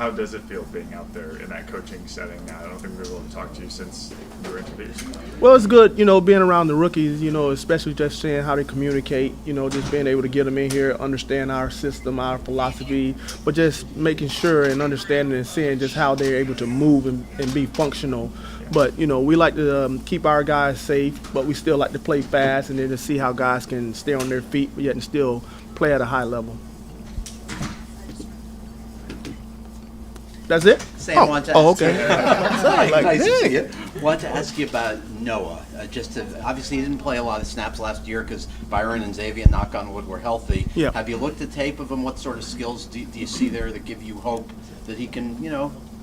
how does it feel being out there in that coaching setting? I don't think we've been able to talk to you since you were introduced. Well, it's good, being around the rookies, especially just seeing how they communicate, just being able to get them in here, understand our system, our philosophy, but just making sure and understanding and seeing just how they're able to move and be functional. But, we like to keep our guys safe, but we still like to play fast and then to see how guys can stay on their feet, but yet and still play at a high level. That's it? Sam, wanted to ask okay. Nice to see you. Wanted to ask you about Noah. Obviously, he didn't play a lot of snaps last year because Byron and Xavier, knock on wood, were healthy. Yeah. Have you looked at tape of him? What sort of skills do you see there that give you hope that he can,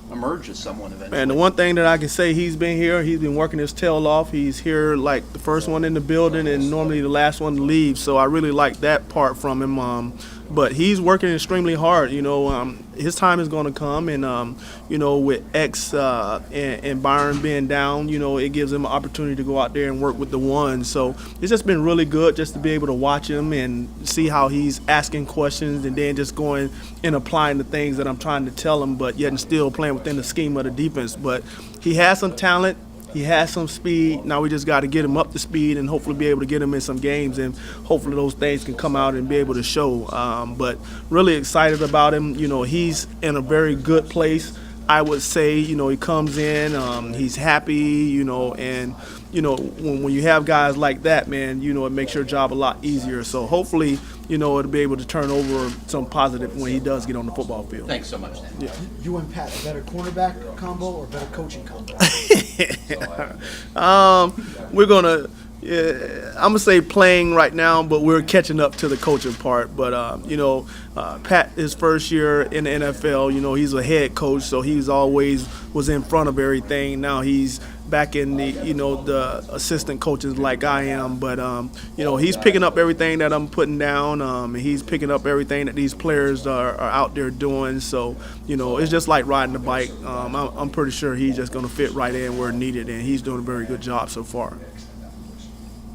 emerge as someone eventually? And the one thing that I can say, he's been working his tail off. He's here like the first one in the building and normally the last one to leave. So I really like that part from him. But he's working extremely hard. His time is going to come, and with X and Byron being down, it gives him an opportunity to go out there and work with the ones. So it's just been really good just to be able to watch him and see how he's asking questions and then just going and applying the things that I'm trying to tell him, but yet and still playing within the scheme of the defense. But he has some talent. He has some speed. Now we just got to get him up to speed and hopefully be able to get him in some games, and hopefully those things can come out and be able to show. But really excited about him. He's in a very good place. I would say, he comes in, he's happy, and, when you have guys like that, man, it makes your job a lot easier. So hopefully, it'll be able to turn over some positive when he does get on the football field. Thanks so much, Dan. Yeah. You and Pat, a better cornerback combo or better coaching combo? We're going to – I'm gonna say playing right now, but we're catching up to the coaching part. But Pat, his first year in the NFL, he's a head coach, so he's always was in front of everything. Now he's back in the assistant coaches like I am. But he's picking up everything that I'm putting down. And he's picking up everything that these players are out there doing. So it's just like riding a bike. I'm pretty sure he's just gonna fit right in where needed, and he's doing a very good job so far.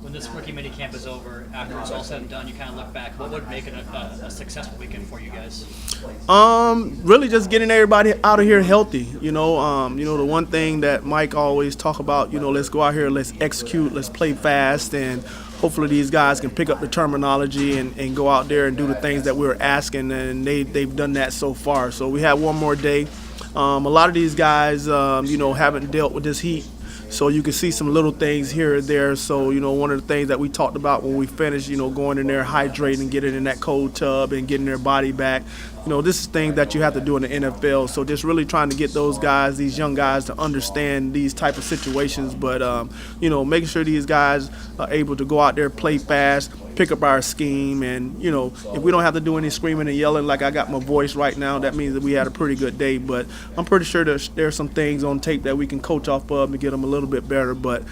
When this rookie mini camp is over, after it's all said and done, you kind of look back. What would make it a successful weekend for you guys? Really just getting everybody out of here healthy. The one thing that Mike always talk about, let's go out here, let's execute, let's play fast, and hopefully these guys can pick up the terminology and go out there and do the things that we're asking, and they've done that so far. So we have one more day. A lot of these guys, haven't dealt with this heat. So you can see some little things here or there. So, one of the things that we talked about when we finished, going in there, hydrating, getting in that cold tub and getting their body back. This is things that you have to do in the NFL. So just really trying to get those guys, these young guys, to understand these type of situations. But, making sure these guys are able to go out there, play fast, pick up our scheme. And, if we don't have to do any screaming and yelling like I got my voice right now, that means that we had a pretty good day. But I'm pretty sure there's some things on tape that we can coach off of and get them a little bit better. But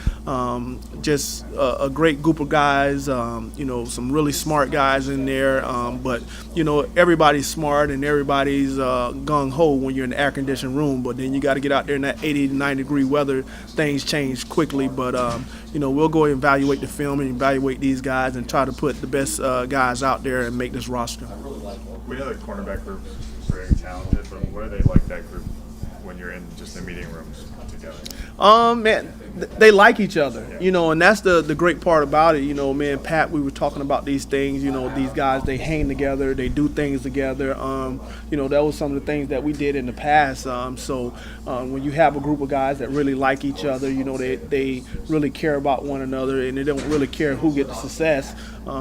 just a great group of guys, some really smart guys in there. But, everybody's smart and everybody's gung-ho when you're in the air-conditioned room. But then you got to get out there in that 80 to 90-degree weather. Things change quickly. But, we'll go and evaluate the film and evaluate these guys and try to put the best guys out there and make this roster. We know the cornerback group is very talented, but what are they like, that group, when you're in just the meeting rooms together? Man, they like each other, and that's the great part about it. Me and Pat, we were talking about these things. These guys, they hang together, they do things together. That was some of the things that we did in the past. So when you have a group of guys that really like each other, they really care about one another, and they don't really care who gets the success.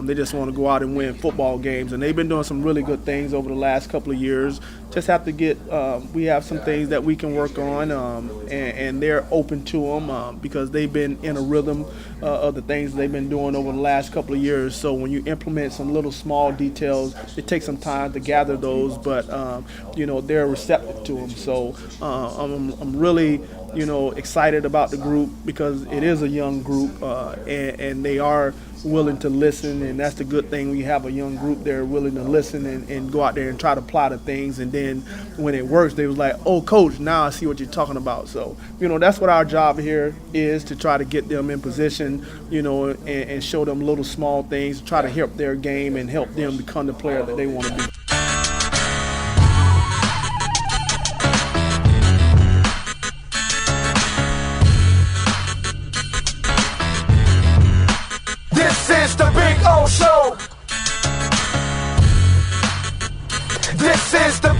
They just want to go out and win football games, and they've been doing some really good things over the last couple of years. Just have to get, we have some things that we can work on, and they're open to them because they've been in a rhythm of the things they've been doing over the last couple of years. So when you implement some little small details, it takes some time to gather those, but they're receptive to them. So I'm really excited about the group because it is a young group, and they are willing to listen, and that's the good thing. We have a young group, they're willing to listen and go out there and try to apply the things, and then when it works, they was like, oh, coach, now I see what you're talking about. So, that's what our job here is, to try to get them in position, and show them little small things, try to help their game and help them become the player that they want to be. since the